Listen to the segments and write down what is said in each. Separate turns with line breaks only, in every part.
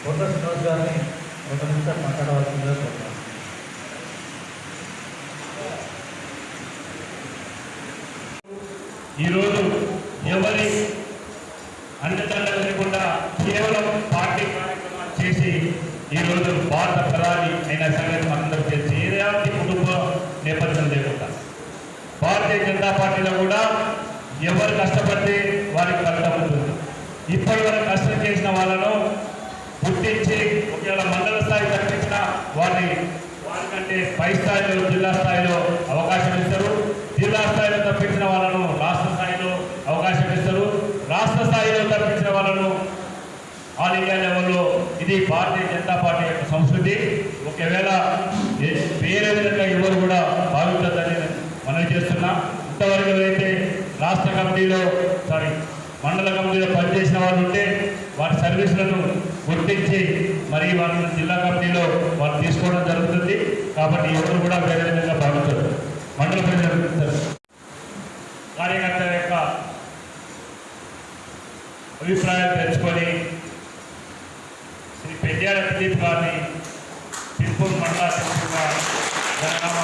కొండ శ్రీనివాస్ గారిని 2 నిమిషాలు మాట్లాడవలసిందిగా కోరుతున్నాను.
ఈరోజు ఎవరి అండదండ లేకుండా కేవలం పార్టీ కార్యక్రమాలు చేసి ఈరోజు భారత ప్రధాని అయిన సంగతి మనందరూ తెలిసి ఏదైనా కుటుంబ నేపథ్యం లేకుండా భారతీయ జనతా పార్టీలో కూడా ఎవరు కష్టపడితే వారికి ఫలితం ఉంటుంది. ఇప్పటి వరకు కష్టం చేసిన వాళ్ళను గుర్తించి ఒకవేళ మండల స్థాయి తప్పించిన వారికంటే పై స్థాయిలో జిల్లా స్థాయిలో అవకాశం ఇస్తారు. జిల్లా స్థాయిలో తప్పించిన వాళ్ళను రాష్ట్ర స్థాయిలో అవకాశం ఇస్తారు. రాష్ట్ర స్థాయిలో తప్పించిన వాళ్ళను ఆల్ ఇండియా లెవెల్లో. ఇది భారతీయ జనతా పార్టీ యొక్క సంస్కృతి. ఒకవేళ వేరే విధంగా ఎవరు కూడా భావించద్దని మనం చేస్తున్నా. ఇంతవరకు అయితే రాష్ట్ర కమిటీలో మండల కమిటీలో పనిచేసిన వాళ్ళు ఉంటే వారి సర్వీసులను గుర్తించి మరి వాళ్ళని జిల్లా కమిటీలో వాళ్ళు తీసుకోవడం జరుగుతుంది. కాబట్టి ఎవరు కూడా వేరే విధంగా భావించరు. మండల ప్రజలు కార్యకర్తల యొక్క అభిప్రాయాలు తెచ్చుకొని శ్రీ పెద్యాల ప్రదీప్ గారిని తిరుపూర్ మండల అధ్యక్షుడిగా జనగామ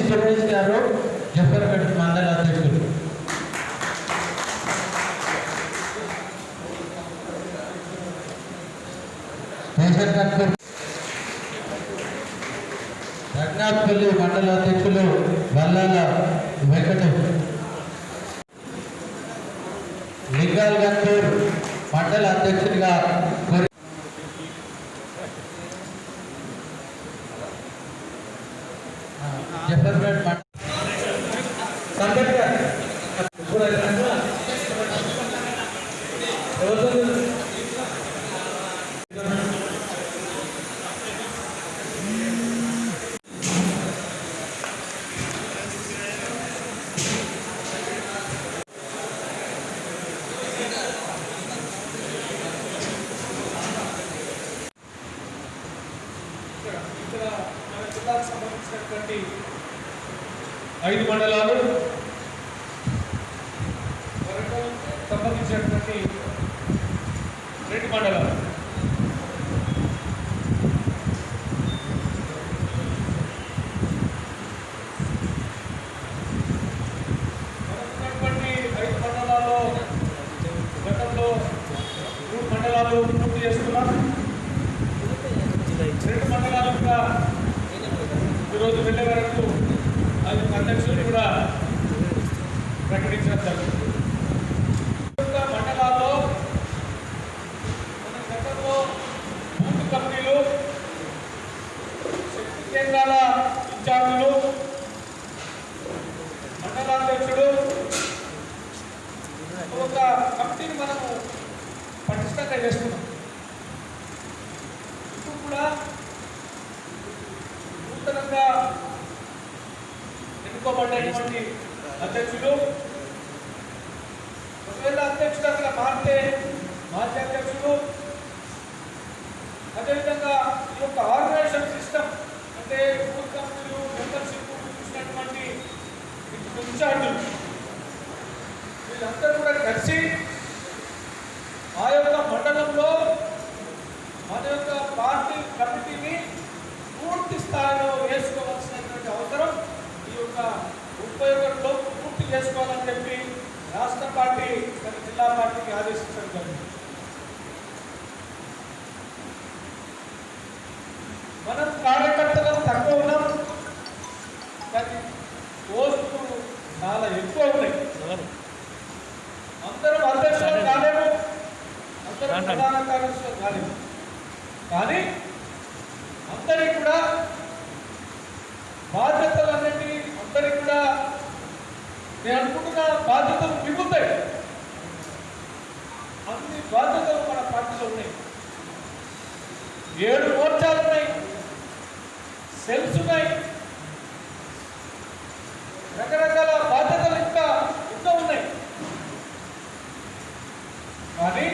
సురేష్ గారు జఫర్గఢ్ మండల అధ్యక్షుడు. రఘునాథ్పల్లి మండల అధ్యక్షులు వల్లాల వెంకటం. లింగాల్ గంటూర్ మండల అధ్యక్షుడిగా జఫర్గఢ్
జిల్లాకు సంబంధించినటువంటి 5 మండలాలు, వరంగల్ సంబంధించినటువంటి 2 మండలాలు. మనకున్నటువంటి 5 మండలాల్లో గతంలో 3 మండలాలు పూర్తి చేసుకున్నాం. 2 మండలాలుగా ఈరోజు వెళ్ళే వరకు అది అధ్యక్షులు కూడా ప్రకటించడం జరుగుతుంది. మండలాల్లో మన గతంలో బూత్ కమిటీలు, శక్తి కేంద్రాల ఇన్ఛార్జీలు, మండలాధ్యక్షుడు ఒక కమిటీని మనము పటిష్టంగా చేసుకున్నాం. ఇప్పుడు కూడా నూతనంగా ఎన్నుకోబడినటువంటి అధ్యక్షులు, ఒకవేళ అధ్యక్షుడు అక్కడ మారితే మాజీ అధ్యక్షులు, అదేవిధంగా ఈ యొక్క ఆర్గనైజేషన్ సిస్టమ్ అంటే బూత్ కమిటీలు, మెంబర్షిప్ చూసినటువంటి ఇన్ఛార్జీలు వీళ్ళందరూ కూడా కలిసి ఆ యొక్క మండలంలో మన యొక్క పార్టీ కమిటీని పూర్తి స్థాయిలో వేసుకోవాల్సినటువంటి అవసరం ఈ యొక్క 31లో పూర్తి చేసుకోవాలని చెప్పి రాష్ట్ర పార్టీ జిల్లా పార్టీకి ఆదేశించడం జరిగింది. మనం కార్యకర్తలు తక్కువ ఉన్నాం, కానీ పోస్టులు చాలా ఎక్కువ ఉన్నాయి. అందరూ అధ్యక్షులు కాలేము, అందరూ ప్రధాన కార్యదర్శులు కాలేము, కానీ అందరికీ కూడా బాధ్యతలన్నింటినీ అందరికీ కూడా నేను అనుకుంటున్న బాధ్యతలు మిగులుతాయి. అన్ని బాధ్యతలు మన పార్టీలో ఉన్నాయి. 7 మోర్చాలు ఉన్నాయి, సెల్స్ ఉన్నాయి, రకరకాల బాధ్యతలు ఇంకా ఎన్నో ఉన్నాయి. కానీ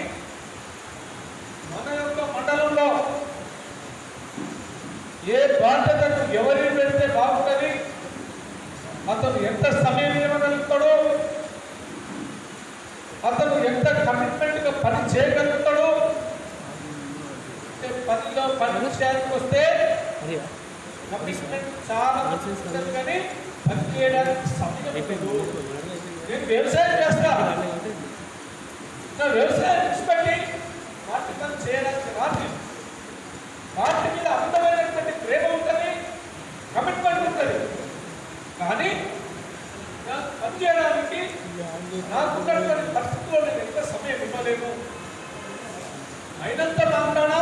మన యొక్క మండలంలో ఏ బాధ్యతను ఎవరిని పెడితే బాగుంటుంది, అతను ఎంత సమయం ఇవ్వగలుగుతాడో, అతను ఎంత కమిట్మెంట్గా పని చేయగలుగుతాడో. పనిలో పని విషయానికి వస్తే కమిట్మెంట్ చాలా ఉంటుంది, కానీ పని చేయడానికి సమయం ఉండదు. నేను వ్యవసాయం చేస్తా, నా వ్యవసాయం విడిచిపెట్టి వాటి పని చేయడానికి రాదు. వాటి మీద అందమైనటువంటి ప్రేమ ఉంటుంది, కమిట్మెంట్ ఉంటుంది. కానీ నాకు పని చేయడానికి నాకున్నటువంటి పరిస్థితుల్లో నేను ఎంత సమయం ఇవ్వలేను. అయినంత మాత్రాన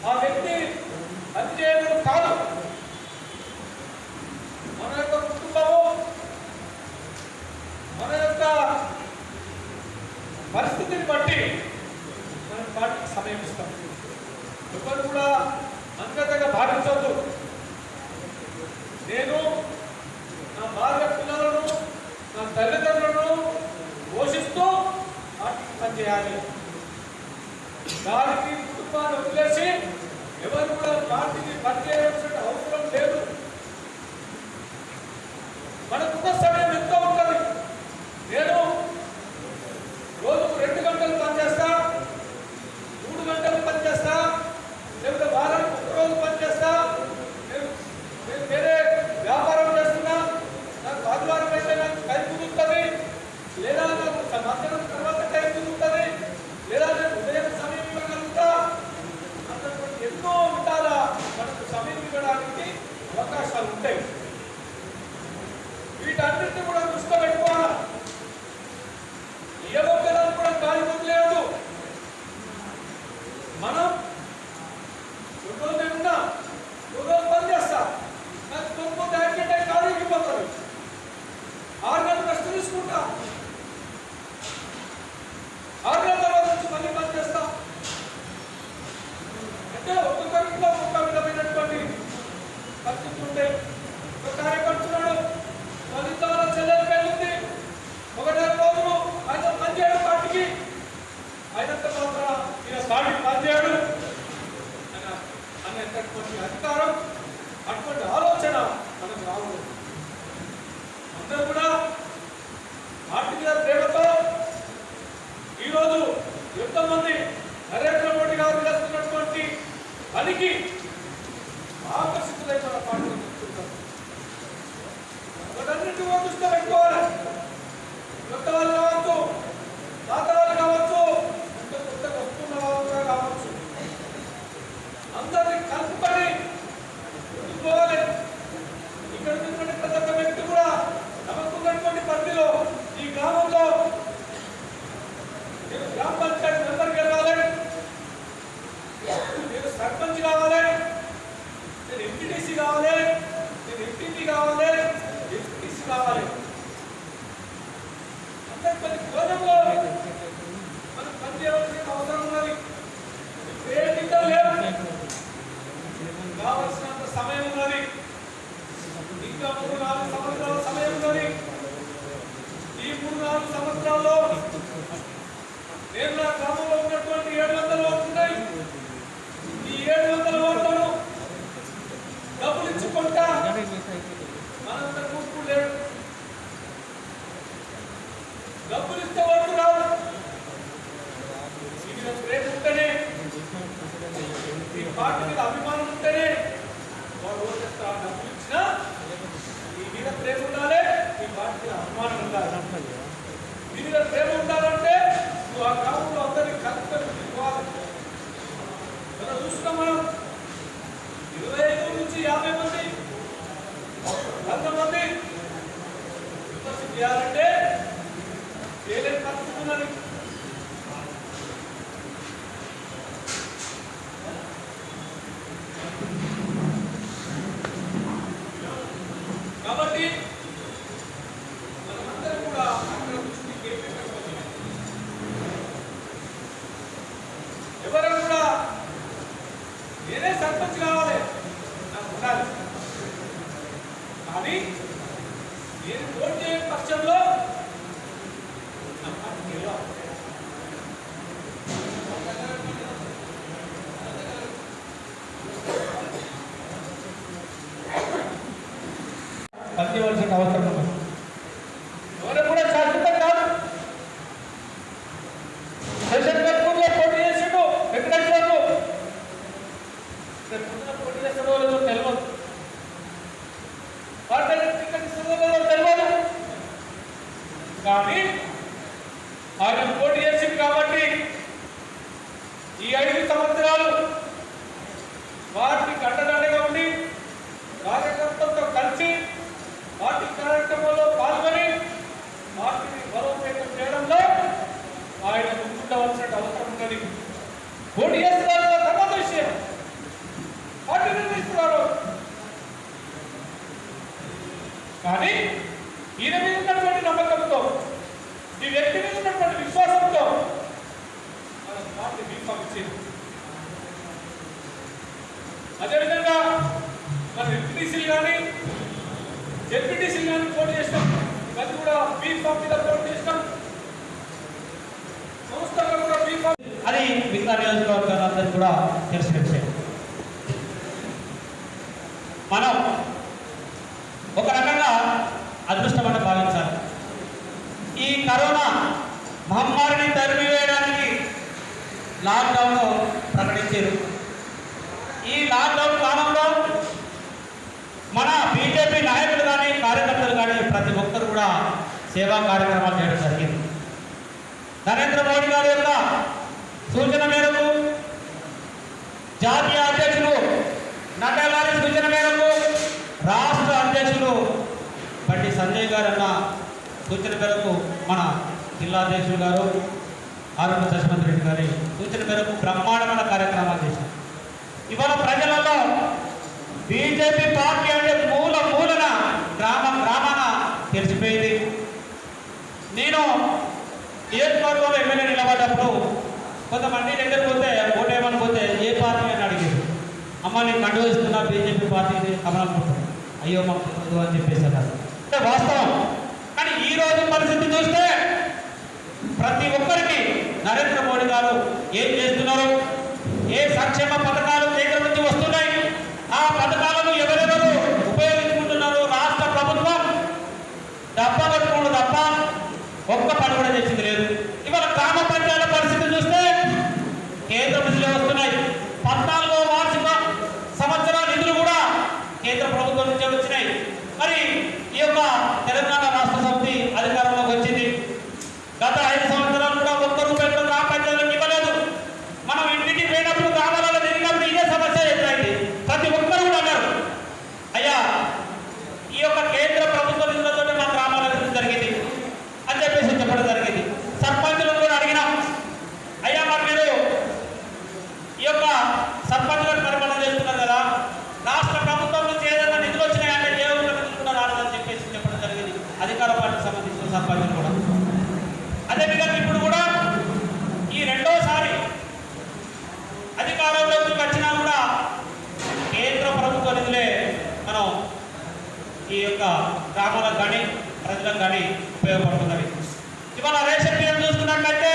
ఆ వ్యక్తి పని చేయడం కాదు. మన యొక్క కుటుంబము, మన యొక్క పరిస్థితిని బట్టి మనం వాటికి సమయం ఇస్తాం. ఎవరు కూడా అంగతగా భావించవద్దు. నేను నా భార్య పిల్లలను, నా తల్లిదండ్రులను పోషిస్తూ వాటికి పనిచేయాలి. దానికి కుటుంబాన్ని వదిలేసి ఎవరు కూడా వాటికి పనిచేయాల్సిన అవసరం లేదు. మనకున్న సమయం ఎంతో ఉంటుంది. నేను రోజుకు 2 గంటలు పనిచేస్తా, 3 గంటలు పనిచేస్తా, లేకపోతే వారానికి 1 రోజు పనిచేస్తా. నేను వేరే వ్యాపారం చేస్తున్నా, నాకు ఆదివారం అయితే నాకు టైం కుదురుతుంది, లేదా నాకు మధ్యాహ్నం తర్వాత టైం కుదురుతుంది, లేదా నేను ఉదయం సమయం ఇవ్వగలుగుతా. అన్నటువంటి ఎన్నో విధాల మనకు సమయం ఇవ్వడానికి అవకాశాలు ఉంటాయి. వీటన్నిటిని కూడా దృష్టిలో పెట్టుకోవాలి. ఏ ఒక్కదాన్ని కూడా ఖాళీ వదిలేదు. మనం రోజు నేనున్నా, రోజు పని చేస్తా, నాకు తొమ్మిది యాక్సిడెంట్ అయి ఖాళీ ఇవ్వబోతుంది. 6 నెలలు రెస్ట్ తీసుకుంటా, 6 నెలల తర్వాత నుంచి మళ్ళీ పని చేస్తా. అంటే ఒక్కొక్కరిలో ఒక్కొక్క విధమైనటువంటి పరిస్థితులు ఉంటాయి. ఒక కార్యకర్తున్నాడు, ఫలితాల చెల్లెలు వెళ్ళింది, 1 నెల రోజులు ఆయన పనిచేయడం పార్టీకి, అయినంత మాత్రం ఈయన పార్టీకి పనిచేయడు అనేటటువంటి అధికారం, అటువంటి ఆలోచన మనకు రాకూడదు. అందరూ కూడా పార్టీ మీద ప్రేమతో ఈరోజు ఎంతోమంది నరేంద్ర మోడీ గారు చేస్తున్నటువంటి పనికి ఆకర్షితులై మన పార్టీని చెప్తుంటారు. వాటన్నిటి దృష్టిలో పెట్టుకోవాలి. కొత్త వాళ్ళు కావచ్చు, పాత వాళ్ళు కావచ్చు, కొత్తగా వస్తున్న వాళ్ళు కూడా కావచ్చు, అందరినీ కలుపుకొని పోవాలి. ఇక్కడ ఉన్నటువంటి ప్రతి ఒక్క వ్యక్తి కూడా తమకున్నటువంటి పరిధిలో ఈ గ్రామంలో నేను గ్రామ పంచాయతీ మెంబర్ కావాలి, నేను సర్పంచ్ కావాలి, నేను ఎంపీటీసీ కావాలి, నేను ఎంపీపీ కావాలి, ఎంపీటీసీ కావాలి. అంటే కొన్ని కోణంలో మనం పనిచేయవలసిన అవసరం ఉన్నది. ఏ నిందలు లేవు, కావలసినంత సమయం ఉన్నది. ఇంకా 3-4 సంవత్సరాల సమయం ఉన్నది. ఈ 3-4 సంవత్సరాల్లో నేను నా గ్రామంలో ఉన్నటువంటి 700 ఓట్లు ఉన్నాయి. ఈ 700 ఓట్లను డబ్బులు ఇచ్చుకుంటా మనంత కూర్పు లేడు. డబ్బులు ఇస్తే ఓట్లు రావు. ఇది ప్రేమ ఉంటేనే, ఈ పార్టీ మీద అభిమానం ఉంటేనే వాడు ఓటేస్తారు. డబ్బులు ఇచ్చినా ఈ మీద ప్రేమ ఉండాలి, ఈ పార్టీ మీద అభిమానం ఉండాలి. ఈ మీద ప్రేమ ఉండాలంటే నువ్వు ఆ గ్రామంలో అందరినీ కలుపుకొని పోవాలి. మనం చూస్తున్నాం, మనం 25 నుంచి 50 మంది 100 మంది విమర్శ చేయాలంటే చేయలేని పరిస్థితి ఉన్నది. కాబట్టి మనమందరం కూడా అక్కడ దృష్టికి ఎవరు కూడా నేనే సర్పంచ్ కావాలి నాకు ఉండాలి. కానీ నేను ఓటు చేయని పక్షంలో నా మాట గెలవాలి.
పనిచేయవలసిన అవసరం ఉంది.
ఎవరు కూడా శాశ్వతం కాదు. సెషన్ కర్పూర్లో పోటీ చేసిండు వెంకటేశ్వర్లు. రేపు పొద్దున పోటీ చేస్తాడో లేదో తెలియదు. పార్టీ టికెట్ ఇస్తుందో లేదో తెలియదు. కానీ ఆయన పోటీ చేసింది కాబట్టి ఈ 5 సంవత్సరాలు వారికి అండదండగా ఉండి కార్యకర్తలతో కలిసి పార్టీ కార్యక్రమంలో పాల్గొని పార్టీని బలోపేతం చేయడంలో ఆయన ముందుండవలసిన అవసరం ఉన్నది. పోటీ చేస్తున్నారు తర్వాత విషయం, పార్టీ నిర్ణయిస్తున్నారు. కానీ ఈయన మీద ఉన్నటువంటి నమ్మకంతో, ఈ వ్యక్తి మీద ఉన్నటువంటి విశ్వాసంతో మన పార్టీ బీఫామ్ ఇచ్చింది. అదేవిధంగా మన ఎంపీటీసీలు కానీ జెడ్పీటీసీలు కానీ పోటీ చేస్తాం. ఇవన్నీ కూడా బీఫామ్ మీద పోటీ చేస్తాం. సంస్థల్లో కూడా బీఫామ్.
అది మిగతా నియోజకవర్గాలందరికీ కూడా తెలిసిన విషయం. మనం ఒక రకంగా అదృష్టం అని భావించాలి. ఈ కరోనా మహమ్మారిని తరిమివేయడానికి లాక్డౌన్ ప్రకటించారు. ఈ లాక్డౌన్ కాలంలో మన బీజేపీ నాయకులు కానీ కార్యకర్తలు కానీ ప్రతి ఒక్కరు కూడా సేవా కార్యక్రమాలు చేయడం జరిగింది. నరేంద్ర మోడీ గారి యొక్క సూచన మేరకు, జాతీయ అధ్యక్షులు నడ్డా గారి సూచన మేరకు, రాష్ట్ర అధ్యక్షులు బండి సంజయ్ గారు అన్న సూచన మేరకు, మన జిల్లా అధ్యక్షులు గారు ఆరోగ్య సచివంత్ రెడ్డి గారి సూచన మేరకు బ్రహ్మాండమైన కార్యక్రమాలు చేశారు. ఇవాళ ప్రజలలో బీజేపీ పార్టీ అంటే మూలన గ్రామాన తెలిసిపోయింది. నేను నియోజకవర్గంలో ఎమ్మెల్యే నిలబడ్డప్పుడు కొంతమంది దగ్గర పోతే ఓటేమని పోతే ఏ పార్టీ అని అడిగారు. అమ్మ నేను కండు వేస్తున్నా బీజేపీ పార్టీ కమలం పుట్టాను, అయ్యో మాకు తెలియదు అని చెప్పేసి అన్నారు. అంటే వాస్తవం. కానీ ఈ రోజు పరిస్థితి చూస్తే ప్రతి ఒక్కరికి నరేంద్ర మోడీ గారు ఏం చేస్తున్నారు, ఏ సంక్షేమ పథకాలు కేంద్ర నుంచి వస్తున్నాయి, ఆ పథకాలను ఎవరెవరు ఉపయోగించుకుంటున్నారు, రాష్ట్ర ప్రభుత్వం డబ్బా కట్టుకోవడం తప్ప ఒక్క పని కూడా చేసింది లేదు. ఇవాళ గ్రామ పంచాయతీల పరిస్థితి చూస్తే కేంద్ర నిధులు వస్తున్నాయి. 14వ వార్షిక సంవత్సర నిధులు కూడా కేంద్ర ప్రభుత్వం నుంచే వచ్చినాయి. మరి ఈ యొక్క తెలంగాణ రాష్ట్ర సమితి అధికారంలోకి వచ్చింది. గత 5 సంవత్సరాలు కూడా ఒక్క రూపాయి కూడా గ్రామ పంచాయతీలకు ఇవ్వలేదు. మనం ఇంటికి పోయినప్పుడు గ్రామాలలో తిరిగినప్పుడు ఇదే సమస్య ఎదురైంది. ప్రతి ఒక్కరు కూడా అన్నారు, అయ్యా ఈ యొక్క కేంద్ర ప్రభుత్వ నిధులతో మా గ్రామాల అభివృద్ధి జరిగింది అని చెప్పేసి చెప్పడం జరిగింది. సర్పంచులను కూడా అడిగినాం, అయ్యా మరి మీరు ఈ యొక్క సర్పంచులను పరిపాలన చేస్తున్నారు కదా, రాష్ట్ర ప్రభుత్వం నుంచి ఏదైనా నిధులు వచ్చినాయంటే ఏ ఒక్క నిధులు కూడా రాలేదని చెప్పేసి చెప్పడం జరిగింది. అధికార పార్టీకి సంబంధించిన సర్పంచులు కూడా అదేవిధంగా ఇప్పుడు కూడా ఈ రెండోసారి అధికారంలోకి వచ్చినా కూడా కేంద్ర ప్రభుత్వ నిధులే మనం ఈ యొక్క గ్రామాలకు కానీ ప్రజలకు కానీ ఉపయోగపడుతున్నవి. ఇవాళ రేషన్ బియ్యం చూసుకున్నట్లయితే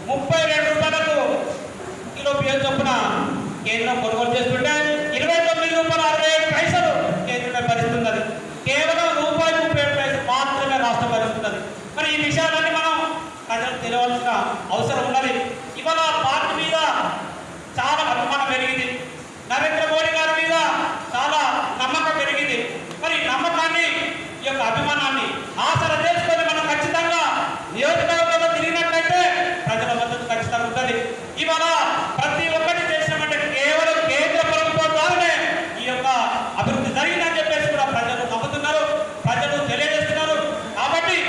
32 రూపాయలకు కిలో బియ్యం చొప్పున కేంద్రం కొనుగోలు చేస్తుంటే 29 రూపాయల 65 పైసలు కేంద్రమే భరిస్తున్నది. కేవలం ₹1.37 మాత్రమే రాష్ట్రం భరిస్తున్నది. మరి ఈ విషయాలన్నీ మనం ప్రజలకు తెలియవలసిన అవసరం ఉన్నది. ఇవాళ పార్టీ మీద చాలా అభిమానం పెరిగింది, నరేంద్ర మోడీ గారి మీద చాలా నమ్మకం పెరిగింది. మరి నమ్మకాన్ని, ఈ యొక్క అభిమానాన్ని ఆసరా చేసుకొని మనం ఖచ్చితంగా నియోజకవర్గంలో తిరిగినట్లయితే ప్రజల మద్దతు ఖచ్చితంగా ఉంటుంది. ఇవాళ ప్రతి ఒక్కటి చేసినామంటే కేవలం కేంద్ర ప్రభుత్వం ద్వారానే ఈ యొక్క అభివృద్ధి జరిగిందని చెప్పేసి కూడా ప్రజలు నమ్ముతున్నారు, ప్రజలు తెలియజేస్తున్నారు. కాబట్టి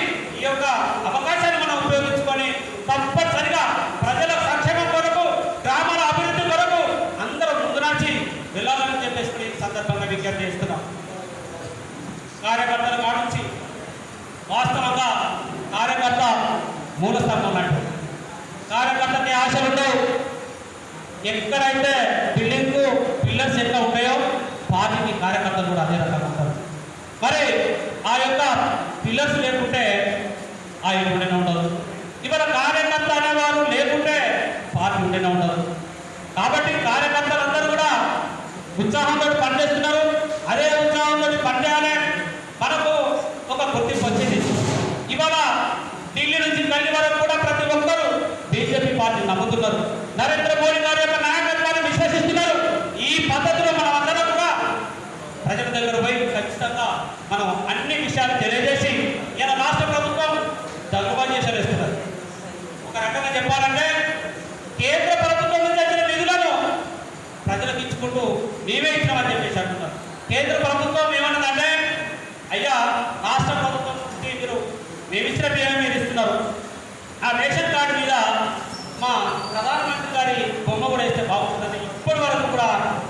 ఈ యొక్క అవకాశాన్ని మనం ఉపయోగించుకొని తప్పనిసరిగా ప్రజల సంక్షేమం కొరకు, గ్రామాల అభివృద్ధి కొరకు అందరూ ముందు నుంచి వెళ్ళాలని చెప్పేసి సందర్భంగా విజ్ఞప్తి చేస్తున్నాం. కార్యకర్తల కానుంచి వాస్తవంగా కార్యకర్త మూల స్తంభం అంటూ, కార్యకర్తకి ఆశలుండవు. ఎక్కడైతే బిల్డింగ్ ఉత్సాహంతో పనిచేస్తున్నారు. అదే ఉత్సాహంతో పనిచేయాలి. మనకు ఒక గుర్తింపు వచ్చింది. ఇవాళ ఢిల్లీ నుంచి గల్లీ వరకు కూడా ప్రతి ఒక్కరూ బీజేపీ పార్టీని నమ్ముతున్నారు. నరేంద్ర మోడీ గారి యొక్క నాయకత్వాన్ని విశ్వసిస్తున్నారు. ఈ పద్ధతిలో మనం అందరం కూడా ప్రజల దగ్గర పోయి ఖచ్చితంగా మనం అన్ని విషయాలు తెలియజేసి ఇలా రాష్ట్ర ప్రభుత్వం దగ్గుబా చేసేస్తున్నారు. ఒక రకంగా చెప్పాలంటే కేంద్ర ప్రభుత్వం నుంచి వచ్చిన నిధులను ప్రజలకు ఇచ్చుకుంటూ మేమే ఇచ్చినామని చెప్పేసి అంటున్నారు. కేంద్ర ప్రభుత్వం ఏమన్నదంటే అయ్యా రాష్ట్ర ప్రభుత్వం నుంచి మీరు మేము ఇచ్చిన బియ్యం మీరు ఇస్తున్నారు. ఆ రేషన్ కార్డు మీద మా ప్రధానమంత్రి గారి బొమ్మ కూడా వేస్తే బాగుంటుందని ఇప్పటి వరకు కూడా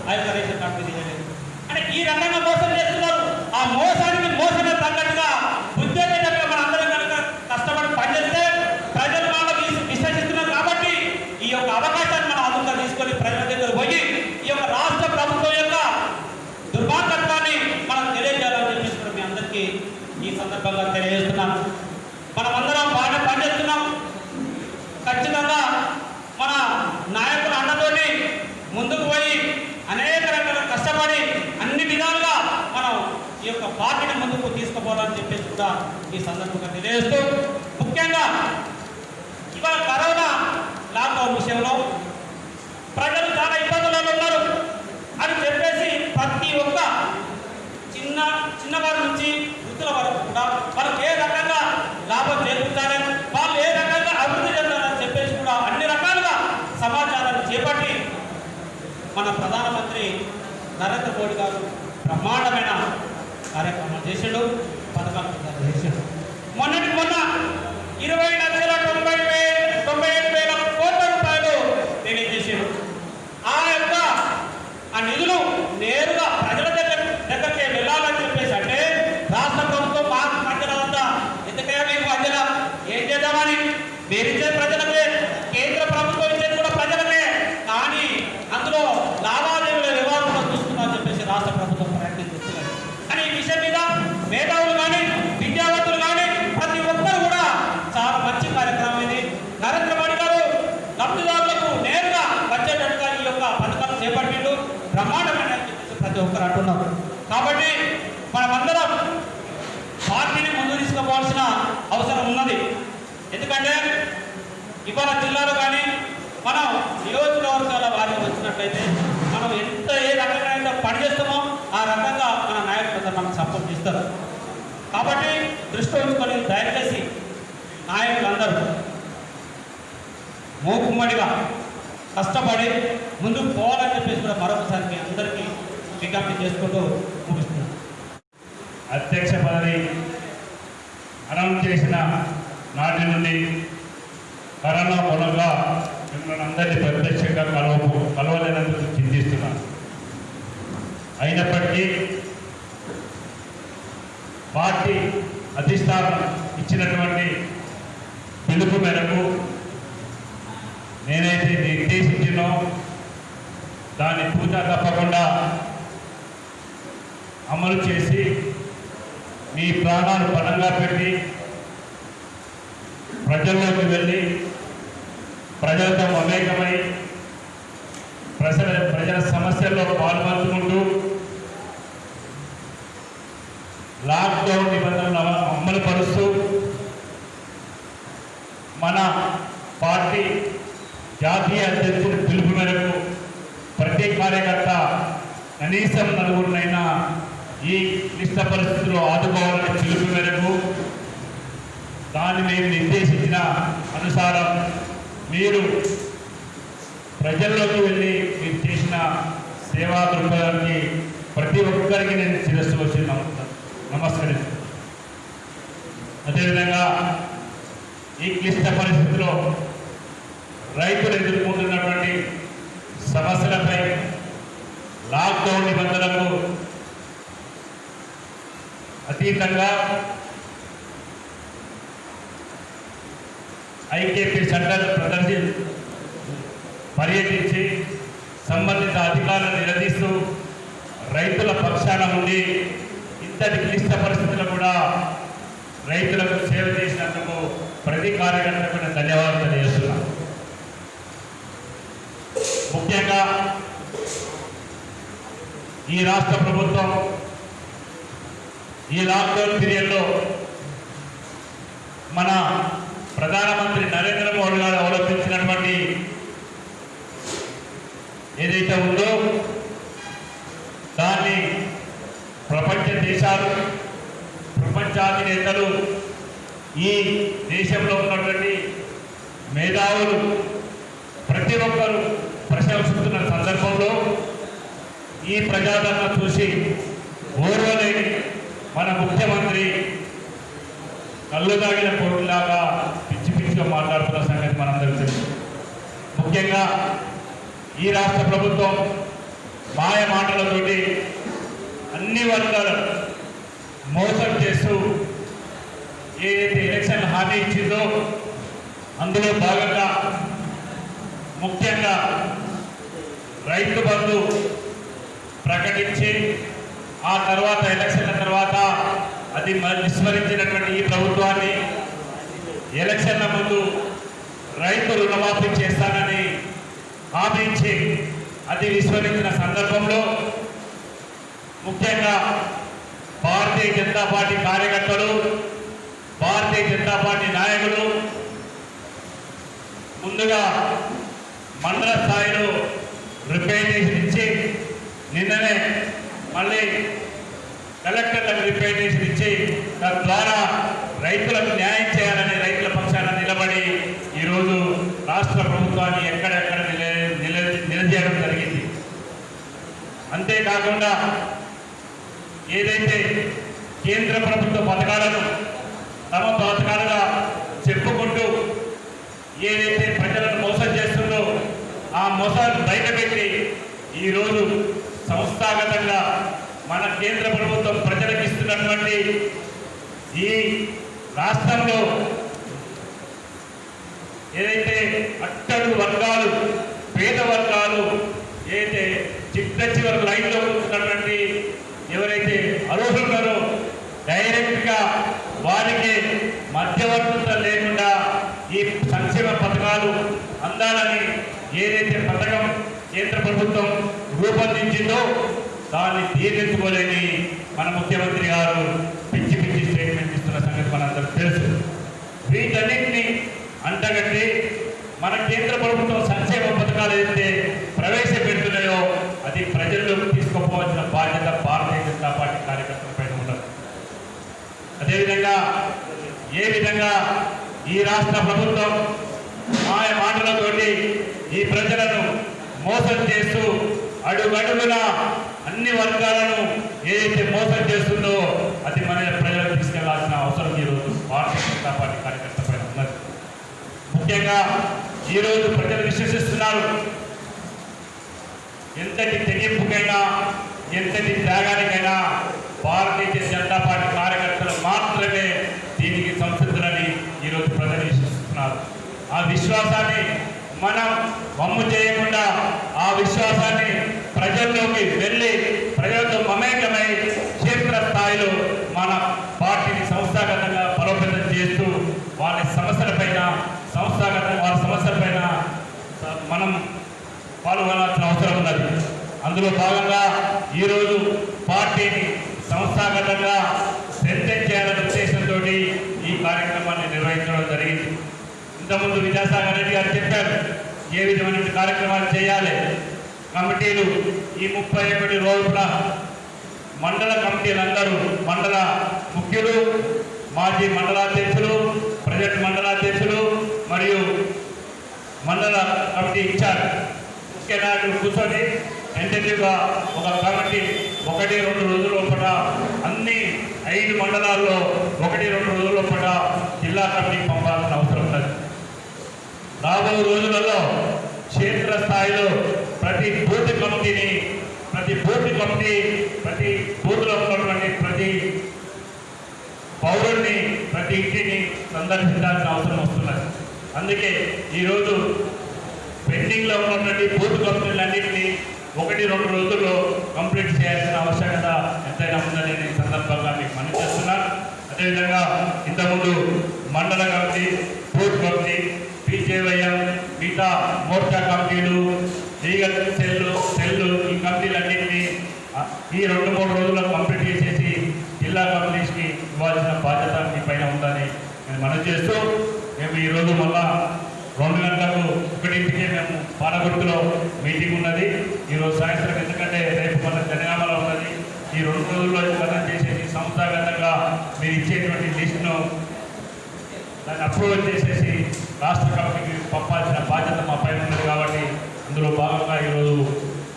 ఆ యొక్క రేషన్ కార్డు మీద ఇవ్వలేదు. అంటే ఈ రకంగా మోసం చేస్తున్నారు. ఆ మోసానికి మోసమే తగ్గట్టుగా ఉద్యోగంగా మన అందరం కనుక కష్టపడి పనిచేస్తే ప్రజలు వాళ్ళకి విశ్వసిస్తున్నారు. కాబట్టి ఈ యొక్క అవకాశాన్ని మనం అందుగా తీసుకొని ప్రజల దగ్గర పోయి ఈ యొక్క రాష్ట్ర ప్రభుత్వం యొక్క దుర్మార్గత్వాన్ని మనం తెలియజేయాలని చెప్పేసి కూడా మీ అందరికీ ఈ సందర్భంగా తెలియజేస్తున్నాను. మనమందరం బాగా పనిచేస్తున్నాం. ఖచ్చితంగా మన నాయకుల అండతోటి ముందుకు పోయి అనేక రకాల కష్టపడి అన్ని విధాలుగా మనం ఈ యొక్క పార్టీని ముందుకు తీసుకుపోవాలని చెప్పేసి కూడా ఈ సందర్భంగా తెలియజేస్తూ, ముఖ్యంగా ఇవాళ కరోనా లాక్డౌన్ విషయంలో ప్రజలు చాలా ఇబ్బందులలో ఉన్నారు అని చెప్పేసి ప్రతి ఒక్క చిన్నవారి నుంచి వృద్ధుల వరకు కూడా వాళ్ళకి ఏ రకంగా లాభం చేకూర్చాలి, వాళ్ళు ఏ రకంగా అభివృద్ధి చెందాలని చెప్పేసి కూడా అన్ని రకాలుగా సమాచారాన్ని చేపట్టి మన ప్రధానమంత్రి నరేంద్ర మోడీ గారు బ్రహ్మాండమైన కార్యక్రమం చేసాడు, పథకాలు చేశాడు. మొన్న 20,97,000 కోట్ల రూపాయలు రిలీజ్ చేశాడు. ఆ నిధులు నేరుగా ప్రజల దగ్గరికి వెళ్ళాలని చెప్పేసి అంటే రాష్ట్ర ప్రభుత్వం మాకు మధ్యలో ఉందా, ఎందుకయ్యా మీకు మధ్యలో ఏం చేద్దామని మీరిచ్చే ప్రజలకే, కేంద్ర ప్రభుత్వం ఇచ్చేది కూడా ప్రజలకే, కానీ అందులో లావాదేవీల వ్యవహారం కూడా చూస్తున్నారని చెప్పేసి రాష్ట్ర ప్రభుత్వం ప్రయత్నం చేస్తున్నారు. కానీ ఈ విషయం మీద మేధావులు కానీ విద్యావంతులు కానీ ప్రతి ఒక్కరు కూడా చాలా మంచి కార్యక్రమం ఇది. నరేంద్ర మోడీ గారు లబ్ధిదారులకు నేరుగా వచ్చేటట్టుగా ఈ యొక్క పథకాలు చేపట్టిండు, బ్రహ్మాండమైన ప్రతి ఒక్కరు అంటున్నారు. కాబట్టి మనమందరం పార్టీని ముందు తీసుకుపోవాల్సిన అవసరం ఉన్నది. ఎందుకంటే ఇవాళ జిల్లాలో కానీ మనం నియోజకవర్గాల వారికి వచ్చినట్లయితే మనం ఏ రకంగా పనిచేస్తామో ఆ రకంగా మన నాయకులందరూ మనకు సపోర్ట్ చేస్తారు. కాబట్టి దృష్టి ఉంచుకొని దయచేసి నాయకులందరూ మూకుమ్మడిగా కష్టపడి ముందుకు పోవాలని చెప్పేసి కూడా మరొకసారి అందరికీ విజ్ఞప్తి చేసుకుంటూ ముగిస్తున్నాను.
అధ్యక్ష పదవి అనౌన్స్ చేసిన నాటి నుండి కరోనా మూలంగా మిమ్మల్ని అందరినీ ప్రత్యక్షంగా కలవలేనందుకు చింతిస్తున్నాను. అయినప్పటికీ పార్టీ అధిష్టానం ఇచ్చినటువంటి పిలుపు మేరకు నేనైతే నిర్దేశించినో దాన్ని పూజ తప్పకుండా అమలు చేసి మీ ప్రాణాలు పణంగా పెట్టి ప్రజల్లోకి వెళ్ళి ప్రజలతో మమేకమై ప్రజల సమస్యల్లో పాల్పంచుకుంటూ లాక్డౌన్ నిబంధనలు అమలు పరుస్తూ మన పార్టీ జాతీయ అధ్యక్షుడి పిలుపు మేరకు ప్రతి కార్యకర్త కనీసం నలుగురినైనా ఈ క్లిష్ట పరిస్థితుల్లో ఆదుకోవాలనే పిలుపు మేరకు దాన్ని మేము నిర్దేశించిన అనుసారం మీరు ప్రజల్లోకి వెళ్ళి మీరు చేసిన సేవా దృక్పథానికి ప్రతి ఒక్కరికి నేను శిరస్సు వచ్చి నమస్కరిస్తాను. అదేవిధంగా ఈ క్లిష్ట పరిస్థితిలో రైతులు ఎదుర్కొంటున్నటువంటి సమస్యలపై లాక్డౌన్ నిబంధనలకు అతీతంగా ఐకేపీ సెంటర్ పర్యటించి సంబంధిత అధికారులను నిలదీస్తూ రైతుల పక్షాన ఉండి ఇంతటి క్లిష్ట పరిస్థితుల్లో కూడా రైతులకు సేవ చేసినందుకు ప్రతి కార్యకర్తకు నేను ధన్యవాదాలు తెలియజేస్తున్నాను. ముఖ్యంగా ఈ రాష్ట్ర ప్రభుత్వం ఈ లాక్డౌన్ పీరియడ్లో మన ప్రధానమంత్రి నరేంద్ర మోడీ గారు అవలంబించినటువంటి ఏదైతే ఉందో దాన్ని ప్రపంచ దేశాలు, ప్రపంచాధినేతలు, ఈ దేశంలో ఉన్నటువంటి మేధావులు ప్రతి ఒక్కరూ ప్రశంసిస్తున్న సందర్భంలో ఈ ప్రజాదరణ చూసి ఓర్వలేని మన ముఖ్యమంత్రి కళ్ళు తాగిన కోటిలాగా పిచ్చి పిచ్చిగా మాట్లాడుతున్న సంగతి మనందరికీ తెలుసు. ముఖ్యంగా ఈ రాష్ట్ర ప్రభుత్వం మాయ మాటలతోటి అన్ని వర్గాలను మోసం చేస్తూ ఏదైతే ఎలక్షన్ హామీ ఇచ్చిందో అందులో భాగంగా ముఖ్యంగా రైతు బంధు ప్రకటించి ఆ తర్వాత ఎలక్షన్ల తర్వాత అది విస్మరించినటువంటి ఈ ప్రభుత్వాన్ని ఎలక్షన్ల ముందు రైతు రుణమాఫీ చేస్తానని హామీ ఇచ్చి అది విస్మరించిన సందర్భంలో ముఖ్యంగా భారతీయ జనతా పార్టీ కార్యకర్తలు, భారతీయ జనతా పార్టీ నాయకులు ముందుగా మండల స్థాయిలో రిప్రజెంటేషన్ ఇచ్చి నిన్ననే మళ్ళీ కలెక్టర్లకు రిప్రజెంటేషన్ ఇచ్చి తద్వారా రైతులకు న్యాయం చేయాలని రైతుల పక్షాన నిలబడి ఈరోజు రాష్ట్ర ప్రభుత్వాన్ని ఎక్కడెక్కడ నిలదీయడం జరిగింది. అంతేకాకుండా ఏదైతే కేంద్ర ప్రభుత్వ పథకాలను తమ పథకాలుగా చెప్పుకుంటూ ఏదైతే ప్రజలను మోసం చేస్తుందో ఆ మోసాన్ని బయటపెట్టి ఈరోజు సంస్థాగతంగా మన కేంద్ర ప్రభుత్వం ప్రజలకు ఇస్తున్నటువంటి ఈ రాష్ట్రంలో ఏదైతే అట్టడుగు వర్గాలు, పేద వర్గాలు, ఏదైతే చివరి లైన్లో ఉంటున్నటువంటి ఎవరైతే అర్హులు ఉన్నారో డైరెక్ట్గా వారికి మధ్యవర్తుత లేకుండా ఈ సంక్షేమ పథకాలు అందాలని ఏదైతే పథకం కేంద్ర ప్రభుత్వం రూపొందించిందో దాన్ని తీర్చుకోలేని మన ముఖ్యమంత్రి గారు పిచ్చి పిచ్చి స్టేట్మెంట్ ఇస్తున్న సంగతి మనందరికీ తెలుసు. వీటన్నింటినీ అంటగట్టి మన కేంద్ర ప్రభుత్వం సంక్షేమ పథకాలు ఏదైతే ప్రవేశపెడుతున్నాయో అది ప్రజల్లోకి తీసుకుపోవాల్సిన బాధ్యత భారతీయ జనతా పార్టీ కార్యకర్తలపై ఉన్నది. అదేవిధంగా ఏ విధంగా ఈ రాష్ట్ర ప్రభుత్వం మాయ మాటలతోటి ఈ ప్రజలను మోసం చేస్తూ అడుగడుగున అన్ని వర్గాలను ఏదైతే మోసం చేస్తుందో అది మన ప్రజలకు తీసుకెళ్లాల్సిన అవసరం ఈరోజు భారతీయ జనతా పార్టీ కార్యకర్తపై ఉన్నది. ముఖ్యంగా ఈరోజు ప్రజలు విశ్వసిస్తున్నారు. ఎంతటి తెగింపుకైనా, ఎంతటి త్యాగానికైనా భారతీయ జనతా పార్టీ కార్యకర్తలు మాత్రమే దీనికి సంసిద్ధులని ఈరోజు ప్రజలు విశ్వసిస్తున్నారు. ఆ విశ్వాసాన్ని మనం వమ్ము చేయకుండా ఆ విశ్వాసాన్ని ప్రజల్లోకి వెళ్ళి ప్రజలతో మమేకమై క్షేత్ర స్థాయిలో మన పార్టీని సంస్థాగతంగా బలోపేతం చేస్తూ వాళ్ళ సమస్యలపైన వాళ్ళ సమస్యలపైన మనం పాల్గొనాల్సిన అవసరం ఉన్నది. అందులో భాగంగా ఈరోజు పార్టీని సంస్థాగతంగా స్ట్రెంథెన్ చేయాలనే ఉద్దేశంతో ఈ కార్యక్రమాన్ని నిర్వహించడం జరిగింది. ఇంతకుముందు విద్యాసాగర్ రెడ్డి గారు చెప్పారు ఏ విధమైన కార్యక్రమాలు చేయాలి. కమిటీలు ఈ 31 రోజుల మండల కమిటీలందరూ మండల ముఖ్యులు, మాజీ మండలాధ్యక్షులు, ప్రజెంట్ మండలాధ్యక్షులు మరియు మండల కమిటీ ఇన్ఛార్జ్ ముఖ్య నాయకులు కూర్చొని టెంటేటివ్గా ఒక కమిటీ 1-2 రోజుల లోపల అన్ని 5 మండలాల్లో 1-2 రోజుల లోపల జిల్లా కమిటీకి పంపాల్సిన అవసరం ఉన్నది. రాబో రోజులలో క్షేత్ర స్థాయిలో ప్రతి బూత్ కమిటీ ప్రతి బూత్లో ఉన్నటువంటి ప్రతి పౌరుడిని, ప్రతి ఇంటిని సందర్శించాల్సిన అవసరం వస్తున్నది. అందుకే ఈరోజు పెండింగ్లో ఉన్నటువంటి బూత్ కమిటీలన్నింటినీ 1-2 రోజుల్లో కంప్లీట్ చేయాల్సిన ఆవశ్యకత ఎంతైనా ఉందని నేను ఈ సందర్భంగా మీకు మనవి చేస్తున్నాను. అదేవిధంగా ఇంతకుముందు మండల కమిటీ, బూత్ కమిటీ, బీజేవైఎం, మిగతా మోర్చా కమిటీలు, లీగల్ సెల్లు ఈ కమిటీలన్నింటినీ ఈ 2-3 రోజుల్లో కంప్లీట్ చేసేసి జిల్లా కమిటీస్కి ఇవ్వాల్సిన బాధ్యత మీ పైన ఉందని నేను మనవి చేస్తూ మేము ఈరోజు మళ్ళా 2 గంటలకు 1ంటికే మేము పాలగుర్తులో మీటింగ్ ఉన్నది ఈరోజు సాయంత్రం, ఎందుకంటే రేపు మన జనగామలో ఉన్నది. ఈ 2 రోజుల్లో కథం చేసేసి సంస్థాగతంగా మీరు ఇచ్చేటువంటి లిస్టును దాన్ని అప్రూవల్ చేసేసి రాష్ట్ర కమిటీకి పంపాల్సిన బాధ్యత మా పైన ఉన్నది. కాబట్టి అందులో భాగంగా ఈరోజు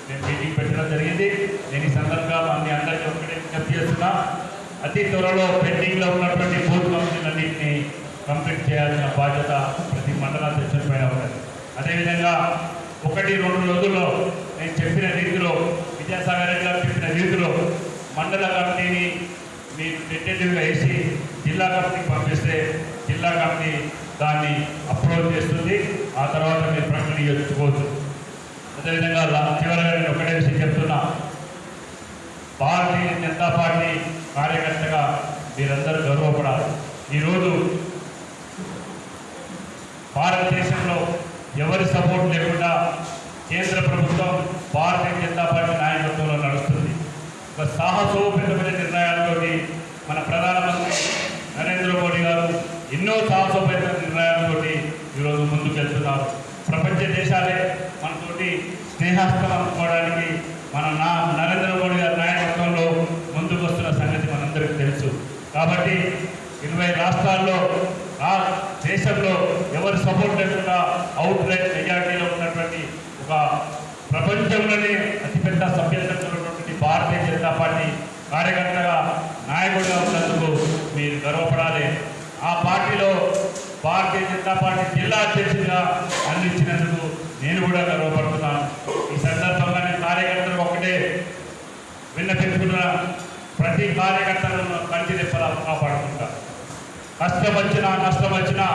నేను మీటింగ్ పెట్టడం జరిగింది. నేను ఈ సందర్భంగా మీ అందరికీ ఒకటే విజ్ఞప్తి చేస్తున్నా, అతి త్వరలో పెండింగ్లో ఉన్నటువంటి బూత్ కమిటీలన్నింటినీ కంప్లీట్ చేయాల్సిన బాధ్యత ప్రతి మండల అధ్యక్షుల పైన ఉన్నది. అదేవిధంగా 1-2 రోజుల్లో నేను చెప్పిన రీతిలో, విద్యాసాగర్ రెడ్డి గారు చెప్పిన రీతిలో మండల కమిటీని మీరు టెంటేటివ్గా వేసి జిల్లా కమిటీకి పంపిస్తే జిల్లా కమిటీ దాన్ని అప్రూవ్ చేస్తుంది. ఆ తర్వాత మీరు ప్రకటన ఇచ్చుకోవచ్చు. అదేవిధంగా చివరిగా నేను ఒకటే విషయం చెప్తున్నా, భారతీయ జనతా పార్టీ కార్యకర్తగా మీరందరూ గర్వపడాలి. ఈరోజు భారతదేశంలో ఎవరి సపోర్ట్ లేకుండా కేంద్ర ప్రభుత్వం భారతీయ జనతా పార్టీ నాయకత్వంలో నడుస్తుంది. ఒక సాహసోపేతమైన నిర్ణయాలతో మన ప్రధానమంత్రి నరేంద్ర మోడీ గారు ఎన్నో సాహసోపేత నిర్ణయాలతో ఈరోజు ముందుకు వెళ్తున్నారు. ప్రపంచ దేశాలే మనతోటి స్నేహస్తం అందుకోవడానికి మన నరేంద్ర మోడీ గారి నాయకత్వంలో ముందుకు వస్తున్న సంగతి మనందరికీ తెలుసు. కాబట్టి 20 రాష్ట్రాల్లో దేశంలో ఎవరి సపోర్ట్ లేకుండా అవుట్ రైట్ మెజార్టీలో ఉన్నటువంటి ఒక ప్రపంచంలోనే అతిపెద్ద సభ్యత్వంలో ఉన్నటువంటి భారతీయ జనతా పార్టీ కార్యకర్తగా నాయకుడిగా ఉన్నందుకు మీరు గర్వపడాలి. ఆ పార్టీలో భారతీయ జనతా పార్టీ జిల్లా అధ్యక్షుడిగా అందించినందుకు నేను కూడా గర్వపడుతున్నాను. ఈ సందర్భంగా నేను కార్యకర్తలు ఒకటే విన్నపించుకున్న, ప్రతి కార్యకర్తలను కంటి రెప్పలా కాపాడుకుంటా. కష్టం వచ్చినా నష్టం వచ్చినా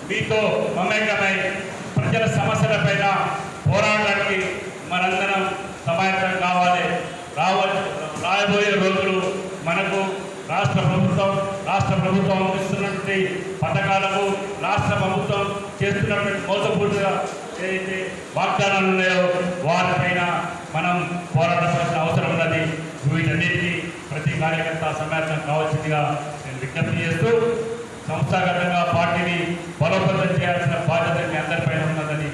మీతో మమేకమై ప్రజల సమస్యలపైన పోరాడడానికి మనందరం సమాయత్తం కావాలి. రాబోయే రోజులు మనకు రాష్ట్ర ప్రభుత్వం ఇస్తున్నటువంటి పథకాలకు, రాష్ట్ర ప్రభుత్వం చేస్తున్నటువంటి మోసపూరిత ఏదైతే వాగ్దానాలు ఉన్నాయో వాటిపైన మనం పోరాడాల్సిన అవసరం ఉన్నది. వీటన్నిటికీ ప్రతి కార్యకర్త సమాయత్తం కావాల్సిందిగా నేను విజ్ఞప్తి చేస్తూ, సంస్థాగతంగా పార్టీని బలోపేతం చేయాల్సిన బాధ్యత మీ అందరిపైన ఉన్నదని